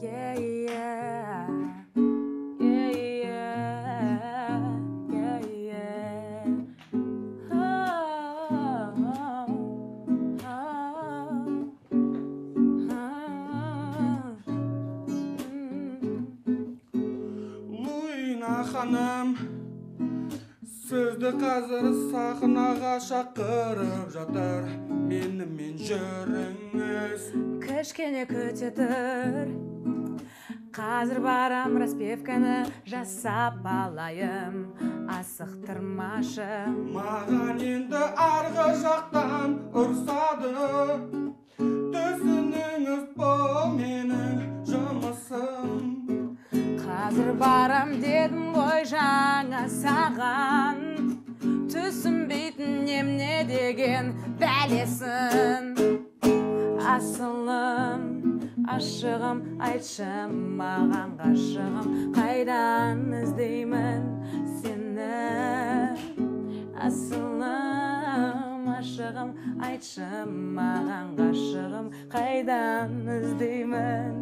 Yeah, yeah. Yeah, yeah. Yeah, yeah. Oh, oh, Луина ханым сөзді қазір сахнаға шақырып жатыр. Менімен жүріңіз. кішкене күте тұр. Қазір барам распевканы жасап алайым, асықтырмашы. Маған енді арғы жақтан ұрсады. Түсініңіз, бұл менің жұмысым. Қазір барам дедім ғой жаңа саған, түсінбейтін немне деген бәлесін. Асылым, ашығым, айтшы маған ғашығым, қайдан іздеймін сені. Асылым, ашығым, айтшы маған ғашығым, қайдан іздеймін